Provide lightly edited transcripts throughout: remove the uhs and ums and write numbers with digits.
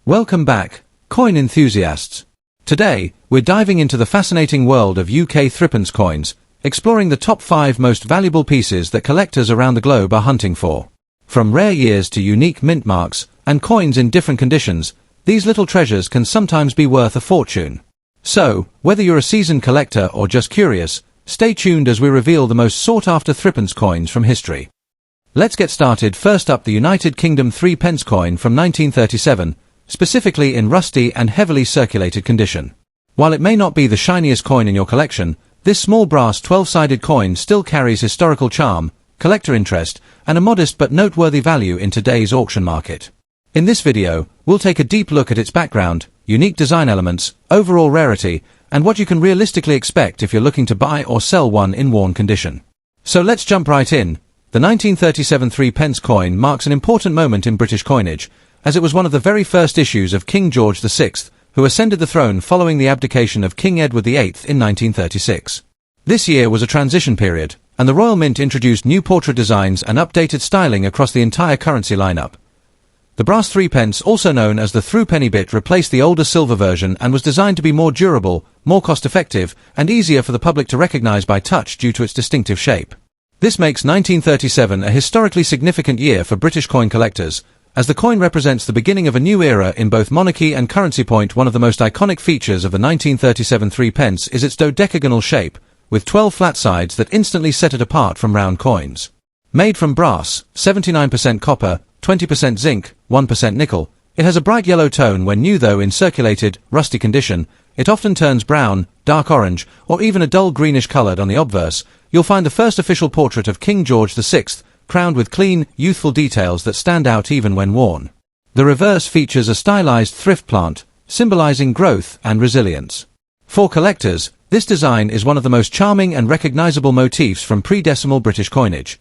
Welcome back, coin enthusiasts. Today, we're diving into the fascinating world of UK Threepence coins, exploring the top 5 most valuable pieces that collectors around the globe are hunting for. From rare years to unique mint marks and coins in different conditions, these little treasures can sometimes be worth a fortune. So, whether you're a seasoned collector or just curious, stay tuned as we reveal the most sought-after Threepence coins from history. Let's get started. First up, the United Kingdom Threepence coin from 1937, specifically in rusty and heavily circulated condition. While it may not be the shiniest coin in your collection, this small brass 12-sided coin still carries historical charm, collector interest, and a modest but noteworthy value in today's auction market. In this video, we'll take a deep look at its background, unique design elements, overall rarity, and what you can realistically expect if you're looking to buy or sell one in worn condition. So let's jump right in. The 1937 Threepence coin marks an important moment in British coinage, as it was one of the very first issues of King George VI, who ascended the throne following the abdication of King Edward VIII in 1936. This year was a transition period, and the Royal Mint introduced new portrait designs and updated styling across the entire currency lineup. The brass threepence, also known as the threepenny bit, replaced the older silver version and was designed to be more durable, more cost-effective, and easier for the public to recognize by touch due to its distinctive shape. This makes 1937 a historically significant year for British coin collectors, as the coin represents the beginning of a new era in both monarchy and currency. One of the most iconic features of the 1937 threepence is its dodecagonal shape, with 12 flat sides that instantly set it apart from round coins. Made from brass, 79% copper, 20% zinc, 1% nickel, it has a bright yellow tone when new, though in circulated, rusty condition, it often turns brown, dark orange, or even a dull greenish colored. On the obverse, you'll find the first official portrait of King George VI, crowned with clean, youthful details that stand out even when worn. The reverse features a stylized thrift plant, symbolizing growth and resilience. For collectors, this design is one of the most charming and recognizable motifs from pre-decimal British coinage.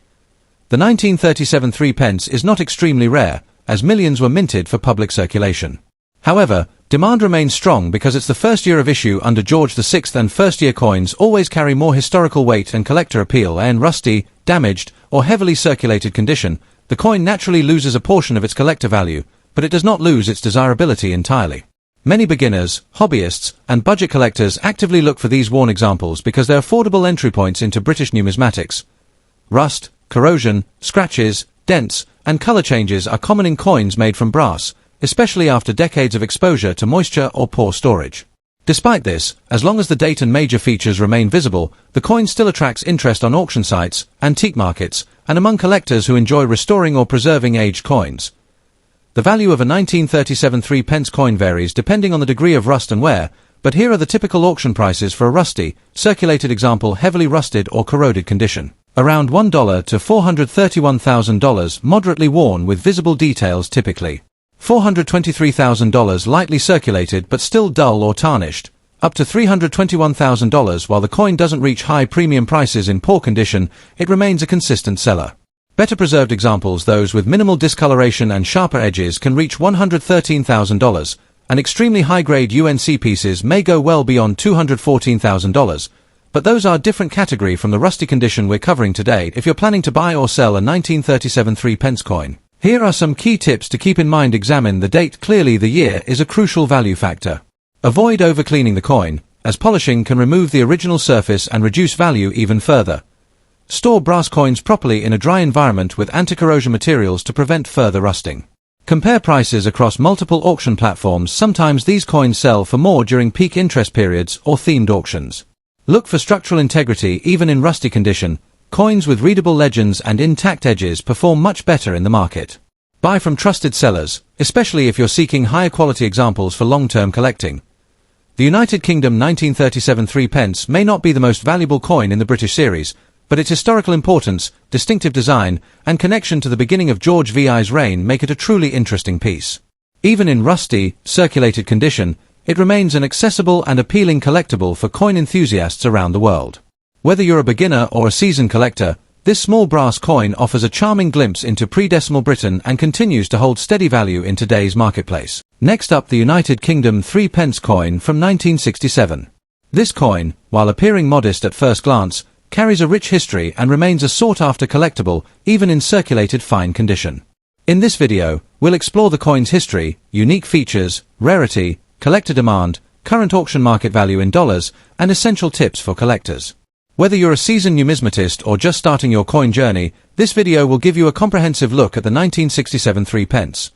The 1937 threepence is not extremely rare, as millions were minted for public circulation. However, demand remains strong because it's the first year of issue under George VI, and first-year coins always carry more historical weight and collector appeal. In rusty, damaged, or heavily circulated condition, the coin naturally loses a portion of its collector value, but it does not lose its desirability entirely. Many beginners, hobbyists, and budget collectors actively look for these worn examples because they're affordable entry points into British numismatics. Rust, corrosion, scratches, dents, and color changes are common in coins made from brass, especially after decades of exposure to moisture or poor storage. Despite this, as long as the date and major features remain visible, the coin still attracts interest on auction sites, antique markets, and among collectors who enjoy restoring or preserving aged coins. The value of a 1937 threepence coin varies depending on the degree of rust and wear, but here are the typical auction prices for a rusty, circulated example, heavily rusted or corroded condition. Around $1 to $431,000, moderately worn with visible details typically. $423,000 lightly circulated but still dull or tarnished. Up to $321,000. While the coin doesn't reach high premium prices in poor condition, it remains a consistent seller. Better preserved examples, those with minimal discoloration and sharper edges, can reach $113,000, and extremely high-grade UNC pieces may go well beyond $214,000. But those are a different category from the rusty condition we're covering today. If you're planning to buy or sell a 1937 threepence coin, here are some key tips to keep in mind. Examine the date clearly. The year is a crucial value factor. Avoid over-cleaning the coin, as polishing can remove the original surface and reduce value even further. Store brass coins properly in a dry environment with anti-corrosion materials to prevent further rusting. Compare prices across multiple auction platforms. Sometimes these coins sell for more during peak interest periods or themed auctions. Look for structural integrity. Even in rusty condition, coins with readable legends and intact edges perform much better in the market. Buy from trusted sellers, especially if you're seeking higher quality examples for long-term collecting. The United Kingdom 1937 threepence may not be the most valuable coin in the British series, but its historical importance, distinctive design, and connection to the beginning of George VI's reign make it a truly interesting piece. Even in rusty, circulated condition, it remains an accessible and appealing collectible for coin enthusiasts around the world. Whether you're a beginner or a seasoned collector, this small brass coin offers a charming glimpse into pre-decimal Britain and continues to hold steady value in today's marketplace. Next up, the United Kingdom threepence coin from 1967. This coin, while appearing modest at first glance, carries a rich history and remains a sought-after collectible, even in circulated fine condition. In this video, we'll explore the coin's history, unique features, rarity, collector demand, current auction market value in dollars, and essential tips for collectors. Whether you're a seasoned numismatist or just starting your coin journey, this video will give you a comprehensive look at the 1967 Threepence.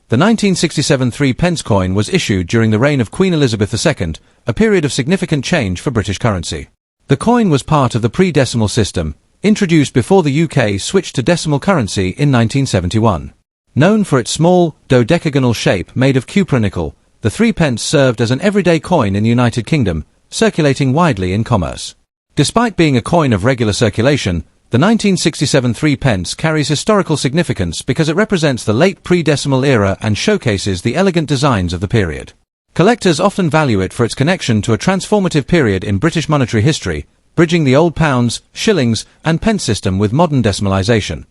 The 1967 Threepence coin was issued during the reign of Queen Elizabeth II, a period of significant change for British currency. The coin was part of the pre-decimal system, introduced before the UK switched to decimal currency in 1971. Known for its small, dodecagonal shape made of cupronickel, the Threepence served as an everyday coin in the United Kingdom, circulating widely in commerce. Despite being a coin of regular circulation, the 1967 Threepence carries historical significance because it represents the late pre-decimal era and showcases the elegant designs of the period. Collectors often value it for its connection to a transformative period in British monetary history, bridging the old pounds, shillings, and pence system with modern decimalisation.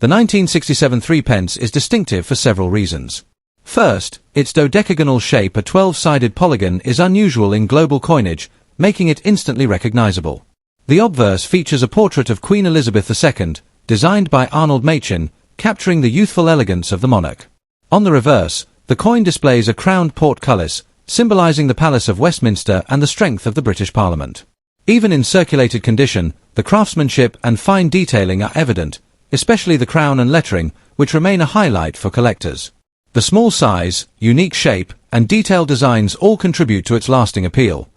The 1967 Threepence is distinctive for several reasons. First, its dodecagonal shape, a 12-sided polygon, is unusual in global coinage, making it instantly recognizable. The obverse features a portrait of Queen Elizabeth II, designed by Arnold Machin, capturing the youthful elegance of the monarch. On the reverse, the coin displays a crowned portcullis, symbolizing the Palace of Westminster and the strength of the British Parliament. Even in circulated condition, the craftsmanship and fine detailing are evident, especially the crown and lettering, which remain a highlight for collectors. The small size, unique shape, and detailed designs all contribute to its lasting appeal.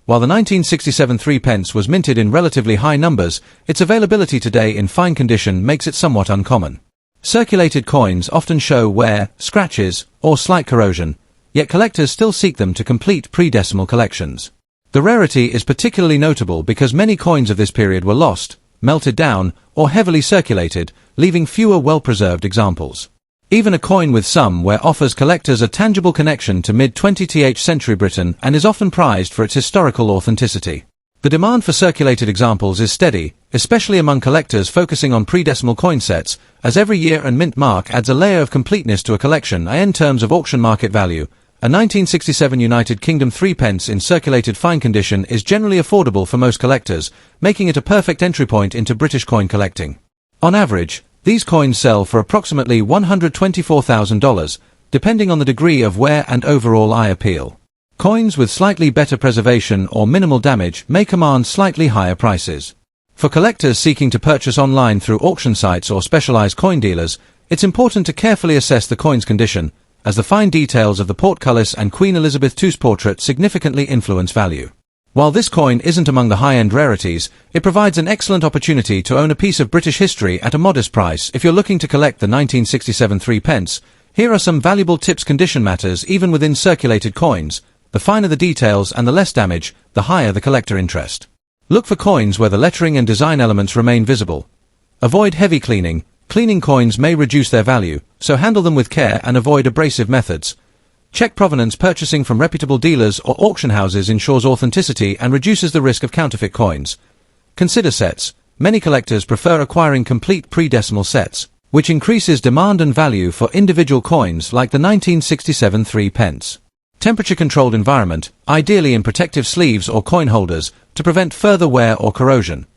While the 1967 Threepence was minted in relatively high numbers, its availability today in fine condition makes it somewhat uncommon. Circulated coins often show wear, scratches, or slight corrosion, yet collectors still seek them to complete pre-decimal collections. The rarity is particularly notable because many coins of this period were lost, melted down, or heavily circulated, leaving fewer well-preserved examples. Even a coin with some wear offers collectors a tangible connection to mid-20th century Britain and is often prized for its historical authenticity. The demand for circulated examples is steady, especially among collectors focusing on pre-decimal coin sets, as every year and mint mark adds a layer of completeness to a collection. In terms of auction market value, a 1967 United Kingdom Threepence in circulated fine condition is generally affordable for most collectors, making it a perfect entry point into British coin collecting. On average, these coins sell for approximately $124,000, depending on the degree of wear and overall eye appeal. Coins with slightly better preservation or minimal damage may command slightly higher prices. For collectors seeking to purchase online through auction sites or specialized coin dealers, it's important to carefully assess the coin's condition, as the fine details of the portcullis and Queen Elizabeth II's portrait significantly influence value. While this coin isn't among the high-end rarities, it provides an excellent opportunity to own a piece of British history at a modest price. If you're looking to collect the 1967 Threepence, here are some valuable tips. Condition matters even within circulated coins. The finer the details and the less damage, the higher the collector interest. Look for coins where the lettering and design elements remain visible. Avoid heavy cleaning. Cleaning coins may reduce their value, so handle them with care and avoid abrasive methods. Check provenance. Purchasing from reputable dealers or auction houses ensures authenticity and reduces the risk of counterfeit coins. Consider sets. Many collectors prefer acquiring complete pre-decimal sets, which increases demand and value for individual coins like the 1967 Threepence. Temperature-controlled environment, ideally in protective sleeves or coin holders, to prevent further wear or corrosion.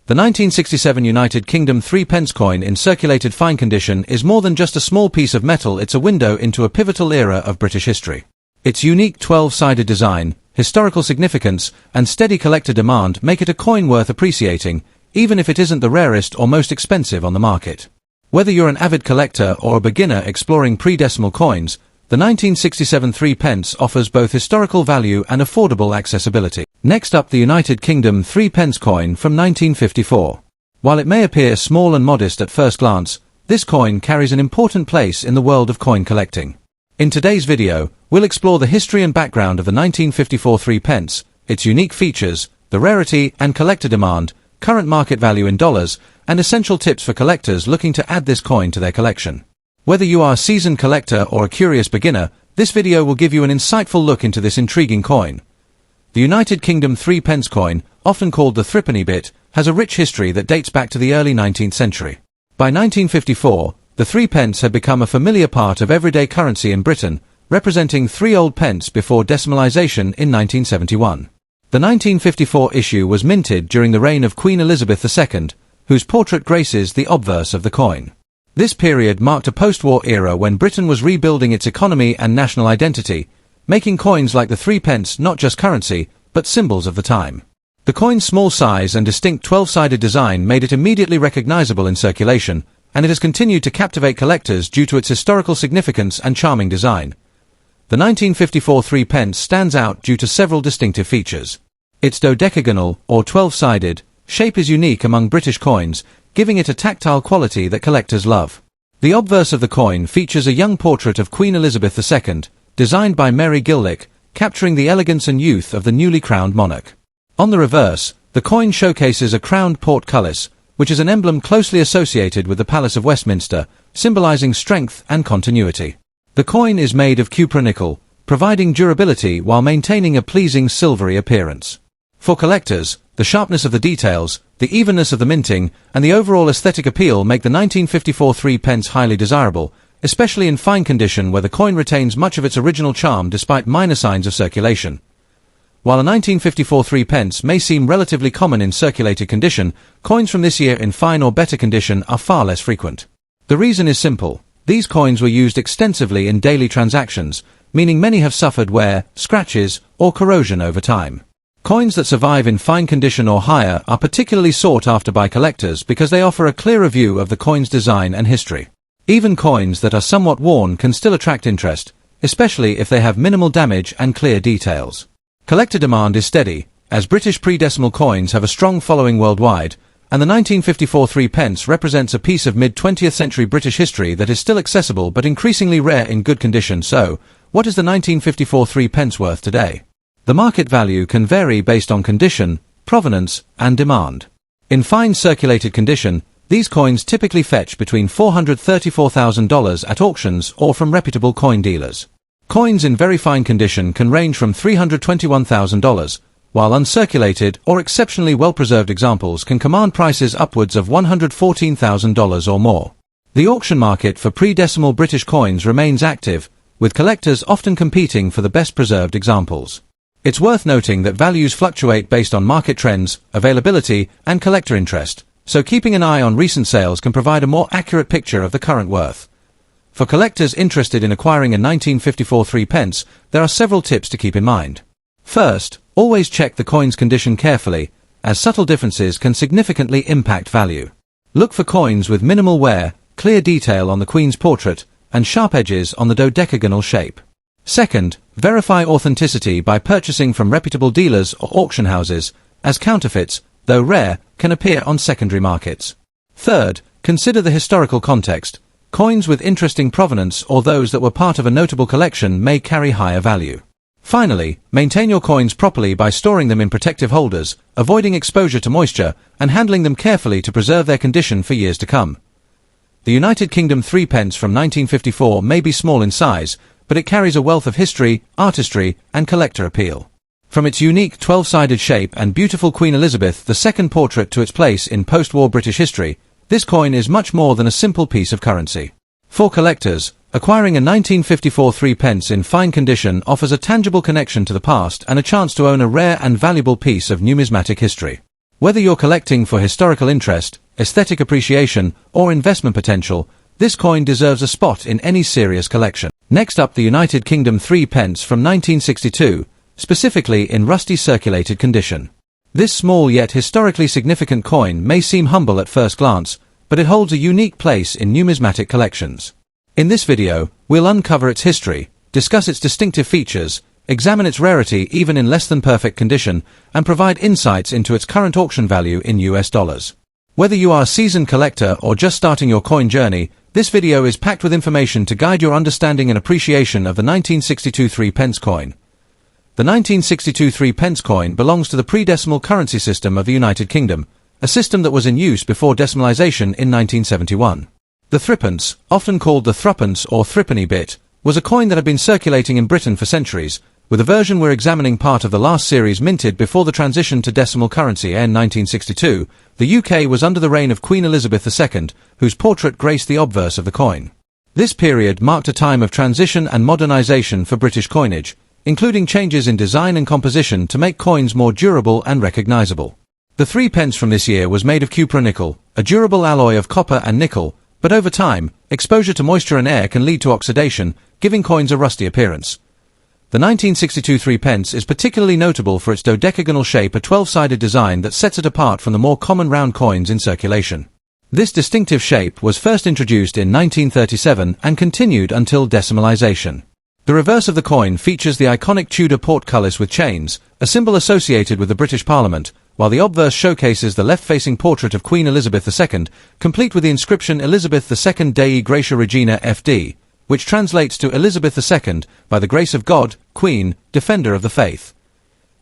The 1967 United Kingdom Threepence coin in circulated fine condition is more than just a small piece of metal. It's a window into a pivotal era of British history. Its unique 12-sided design, historical significance, and steady collector demand make it a coin worth appreciating, even if it isn't the rarest or most expensive on the market. Whether you're an avid collector or a beginner exploring pre-decimal coins, the 1967 Threepence offers both historical value and affordable accessibility. Next up, the United Kingdom Threepence coin from 1954. While it may appear small and modest at first glance, this coin carries an important place in the world of coin collecting. In today's video, we'll explore the history and background of the 1954 Threepence, its unique features, the rarity and collector demand, current market value in dollars, and essential tips for collectors looking to add this coin to their collection. Whether you are a seasoned collector or a curious beginner, this video will give you an insightful look into this intriguing coin. The United Kingdom Threepence coin, often called the threepenny bit, has a rich history that dates back to the early 19th century. By 1954, the threepence had become a familiar part of everyday currency in Britain, representing 3 old pence before decimalisation in 1971. The 1954 issue was minted during the reign of Queen Elizabeth II, whose portrait graces the obverse of the coin. This period marked a post-war era when Britain was rebuilding its economy and national identity, making coins like the threepence not just currency, but symbols of the time. The coin's small size and distinct 12-sided design made it immediately recognizable in circulation, and it has continued to captivate collectors due to its historical significance and charming design. The 1954 threepence stands out due to several distinctive features. Its dodecagonal, or 12-sided, shape is unique among British coins, giving it a tactile quality that collectors love. The obverse of the coin features a young portrait of Queen Elizabeth II, designed by Mary Gillick, capturing the elegance and youth of the newly crowned monarch. On the reverse, the coin showcases a crowned portcullis, which is an emblem closely associated with the Palace of Westminster, symbolizing strength and continuity. The coin is made of cupronickel, providing durability while maintaining a pleasing silvery appearance. For collectors, the sharpness of the details, the evenness of the minting, and the overall aesthetic appeal make the 1954 threepence highly desirable, especially in fine condition where the coin retains much of its original charm despite minor signs of circulation. While a 1954 threepence may seem relatively common in circulated condition, coins from this year in fine or better condition are far less frequent. The reason is simple. These coins were used extensively in daily transactions, meaning many have suffered wear, scratches, or corrosion over time. Coins that survive in fine condition or higher are particularly sought after by collectors because they offer a clearer view of the coin's design and history. Even coins that are somewhat worn can still attract interest, especially if they have minimal damage and clear details. Collector demand is steady, as British pre-decimal coins have a strong following worldwide, and the 1954 threepence represents a piece of mid-20th century British history that is still accessible but increasingly rare in good condition. So, what is the 1954 threepence worth today? The market value can vary based on condition, provenance, and demand. In fine circulated condition, these coins typically fetch between $434,000 at auctions or from reputable coin dealers. Coins in very fine condition can range from $321,000, while uncirculated or exceptionally well-preserved examples can command prices upwards of $114,000 or more. The auction market for pre-decimal British coins remains active, with collectors often competing for the best-preserved examples. It's worth noting that values fluctuate based on market trends, availability, and collector interest, so keeping an eye on recent sales can provide a more accurate picture of the current worth. For collectors interested in acquiring a 1954 threepence, there are several tips to keep in mind. First, always check the coin's condition carefully, as subtle differences can significantly impact value. Look for coins with minimal wear, clear detail on the Queen's portrait, and sharp edges on the dodecagonal shape. Second, verify authenticity by purchasing from reputable dealers or auction houses, as counterfeits, though rare, can appear on secondary markets. Third, consider the historical context. Coins with interesting provenance or those that were part of a notable collection may carry higher value. Finally, maintain your coins properly by storing them in protective holders, avoiding exposure to moisture, and handling them carefully to preserve their condition for years to come. The United Kingdom threepence from 1954 may be small in size, but it carries a wealth of history, artistry, and collector appeal. From its unique 12-sided shape and beautiful Queen Elizabeth II portrait to its place in post-war British history, this coin is much more than a simple piece of currency. For collectors, acquiring a 1954 threepence in fine condition offers a tangible connection to the past and a chance to own a rare and valuable piece of numismatic history. Whether you're collecting for historical interest, aesthetic appreciation, or investment potential, this coin deserves a spot in any serious collection. Next up, the United Kingdom threepence from 1962, specifically in rusty circulated condition. This small yet historically significant coin may seem humble at first glance, but it holds a unique place in numismatic collections. In this video, we'll uncover its history, discuss its distinctive features, examine its rarity even in less than perfect condition, and provide insights into its current auction value in US dollars. Whether you are a seasoned collector or just starting your coin journey, this video is packed with information to guide your understanding and appreciation of the 1962 threepence coin. The 1962 threepence coin belongs to the pre-decimal currency system of the United Kingdom, a system that was in use before decimalisation in 1971. The threepence, often called the threepence or threepenny bit, was a coin that had been circulating in Britain for centuries, with the version we're examining part of the last series minted before the transition to decimal currency in 1962. The UK was under the reign of Queen Elizabeth II, whose portrait graced the obverse of the coin. This period marked a time of transition and modernisation for British coinage, including changes in design and composition to make coins more durable and recognisable. The threepence from this year was made of cupronickel, a durable alloy of copper and nickel, But over time, exposure to moisture and air can lead to oxidation, giving coins a rusty appearance. The 1962 threepence is particularly notable for its dodecagonal shape, a 12-sided design that sets it apart from the more common round coins in circulation. This distinctive shape was first introduced in 1937 and continued until decimalization. The reverse of the coin features the iconic Tudor portcullis with chains, a symbol associated with the British Parliament, while the obverse showcases the left-facing portrait of Queen Elizabeth II, complete with the inscription Elizabeth II Dei Gratia Regina FD, which translates to Elizabeth II, by the grace of God, Queen, Defender of the Faith.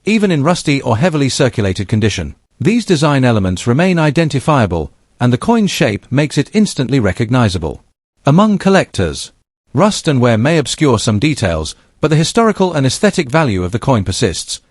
Even in rusty or heavily circulated condition, these design elements remain identifiable, and the coin's shape makes it instantly recognizable. Among collectors, rust and wear may obscure some details, but the historical and aesthetic value of the coin persists.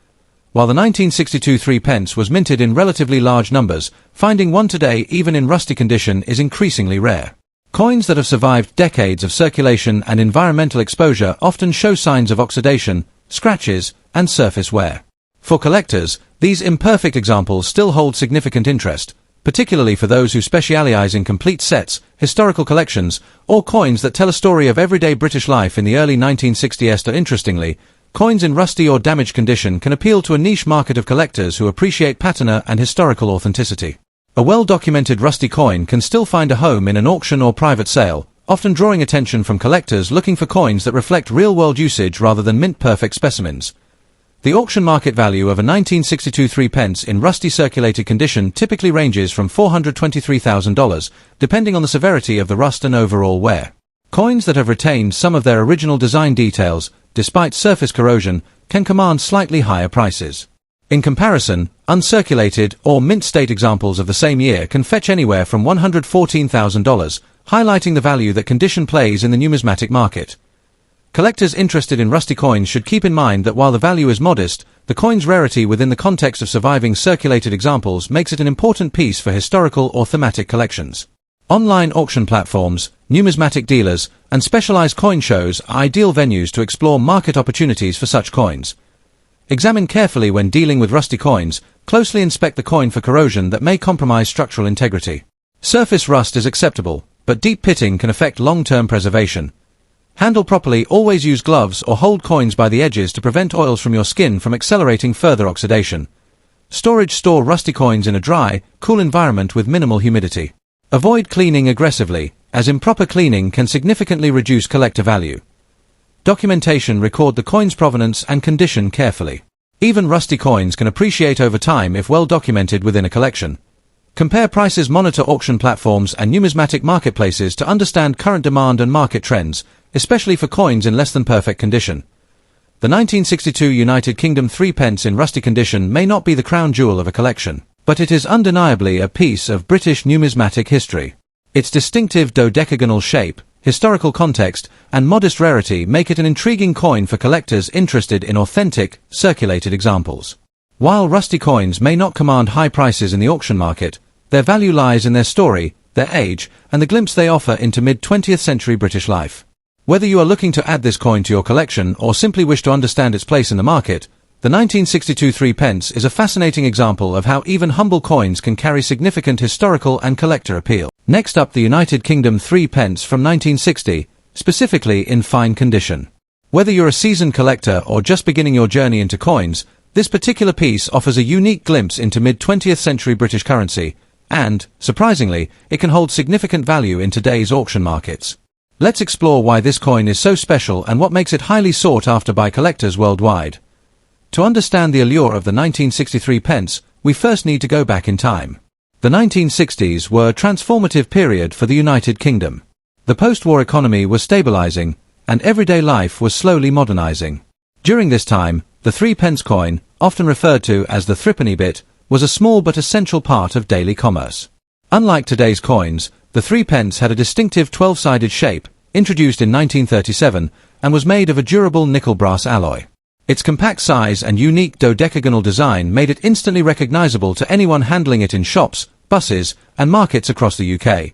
While the 1962 threepence was minted in relatively large numbers, finding one today even in rusty condition is increasingly rare. Coins that have survived decades of circulation and environmental exposure often show signs of oxidation, scratches, and surface wear. For collectors, these imperfect examples still hold significant interest, particularly for those who specialize in complete sets, historical collections, or coins that tell a story of everyday British life in the early 1960s. Interestingly, coins in rusty or damaged condition can appeal to a niche market of collectors who appreciate patina and historical authenticity. A well-documented rusty coin can still find a home in an auction or private sale, often drawing attention from collectors looking for coins that reflect real-world usage rather than mint-perfect specimens. The auction market value of a 1962 threepence in rusty circulated condition typically ranges from $423,000, depending on the severity of the rust and overall wear. Coins that have retained some of their original design details, despite surface corrosion, can command slightly higher prices. In comparison, uncirculated or mint-state examples of the same year can fetch anywhere from $114,000, highlighting the value that condition plays in the numismatic market. Collectors interested in rusty coins should keep in mind that while the value is modest, the coin's rarity within the context of surviving circulated examples makes it an important piece for historical or thematic collections. Online auction platforms, numismatic dealers, and specialized coin shows are ideal venues to explore market opportunities for such coins. Examine carefully when dealing with rusty coins, closely inspect the coin for corrosion that may compromise structural integrity. Surface rust is acceptable, but deep pitting can affect long-term preservation. Handle properly, always use gloves or hold coins by the edges to prevent oils from your skin from accelerating further oxidation. Store rusty coins in a dry, cool environment with minimal humidity. Avoid cleaning aggressively, as improper cleaning can significantly reduce collector value. Documentation: record the coin's provenance and condition carefully. Even rusty coins can appreciate over time if well documented within a collection. Compare prices, monitor auction platforms and numismatic marketplaces to understand current demand and market trends, especially for coins in less than perfect condition. The 1962 United Kingdom threepence in rusty condition may not be the crown jewel of a collection, but it is undeniably a piece of British numismatic history. Its distinctive dodecagonal shape, historical context, and modest rarity make it an intriguing coin for collectors interested in authentic, circulated examples. While rusty coins may not command high prices in the auction market, their value lies in their story, their age, and the glimpse they offer into mid-20th century British life. Whether you are looking to add this coin to your collection or simply wish to understand its place in the market, the 1962 threepence is a fascinating example of how even humble coins can carry significant historical and collector appeal. Next up, the United Kingdom threepence from 1960, specifically in fine condition. Whether you're a seasoned collector or just beginning your journey into coins, this particular piece offers a unique glimpse into mid-20th century British currency, and, surprisingly, it can hold significant value in today's auction markets. Let's explore why this coin is so special and what makes it highly sought after by collectors worldwide. To understand the allure of the 1963 pence, we first need to go back in time. The 1960s were a transformative period for the United Kingdom. The post-war economy was stabilizing, and everyday life was slowly modernizing. During this time, the threepence coin, often referred to as the threepenny bit, was a small but essential part of daily commerce. Unlike today's coins, the threepence had a distinctive 12-sided shape, introduced in 1937, and was made of a durable nickel-brass alloy. Its compact size and unique dodecagonal design made it instantly recognizable to anyone handling it in shops, buses, and markets across the UK.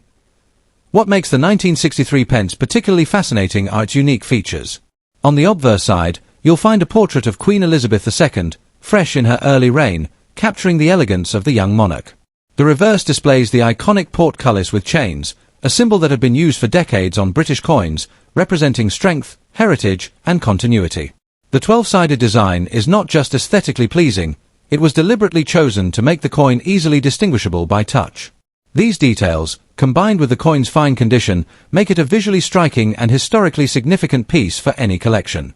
What makes the 1963 pence particularly fascinating are its unique features. On the obverse side, you'll find a portrait of Queen Elizabeth II, fresh in her early reign, capturing the elegance of the young monarch. The reverse displays the iconic portcullis with chains, a symbol that had been used for decades on British coins, representing strength, heritage, and continuity. The 12-sided design is not just aesthetically pleasing, it was deliberately chosen to make the coin easily distinguishable by touch. These details, combined with the coin's fine condition, make it a visually striking and historically significant piece for any collection.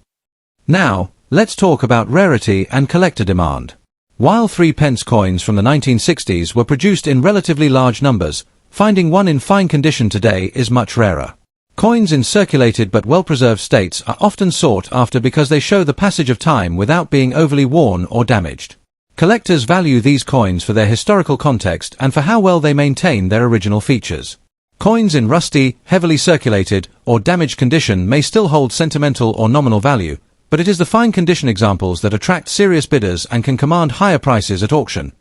Now, let's talk about rarity and collector demand. While 3-pence coins from the 1960s were produced in relatively large numbers, finding one in fine condition today is much rarer. Coins in circulated but well-preserved states are often sought after because they show the passage of time without being overly worn or damaged. Collectors value these coins for their historical context and for how well they maintain their original features. Coins in rusty, heavily circulated, or damaged condition may still hold sentimental or nominal value, but it is the fine condition examples that attract serious bidders and can command higher prices at auction.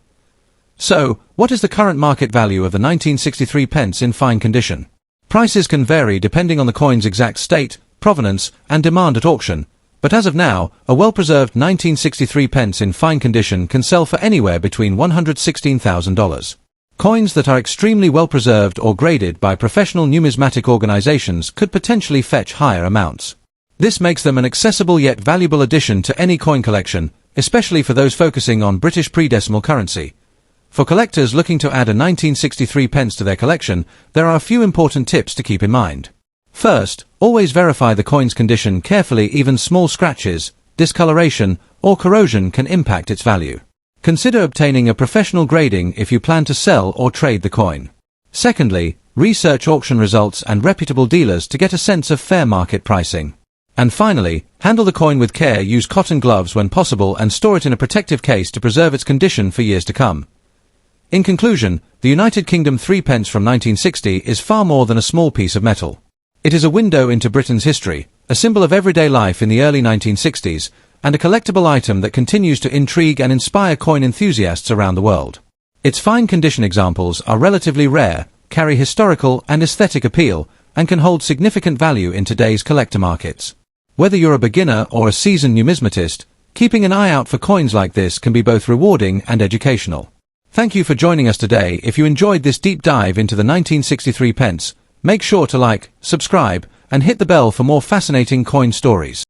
So, what is the current market value of the 1963 pence in fine condition? Prices can vary depending on the coin's exact state, provenance, and demand at auction, but as of now, a well-preserved 1963 pence in fine condition can sell for anywhere between $116,000. Coins that are extremely well-preserved or graded by professional numismatic organizations could potentially fetch higher amounts. This makes them an accessible yet valuable addition to any coin collection, especially for those focusing on British pre-decimal currency. For collectors looking to add a 1963 pence to their collection, there are a few important tips to keep in mind. First, always verify the coin's condition carefully. Even small scratches, discoloration, or corrosion can impact its value. Consider obtaining a professional grading if you plan to sell or trade the coin. Secondly, research auction results and reputable dealers to get a sense of fair market pricing. And finally, handle the coin with care. Use cotton gloves when possible and store it in a protective case to preserve its condition for years to come. In conclusion, the United Kingdom 3-pence from 1960 is far more than a small piece of metal. It is a window into Britain's history, a symbol of everyday life in the early 1960s, and a collectible item that continues to intrigue and inspire coin enthusiasts around the world. Its fine condition examples are relatively rare, carry historical and aesthetic appeal, and can hold significant value in today's collector markets. Whether you're a beginner or a seasoned numismatist, keeping an eye out for coins like this can be both rewarding and educational. Thank you for joining us today. If you enjoyed this deep dive into the 1963 pence, make sure to like, subscribe, and hit the bell for more fascinating coin stories.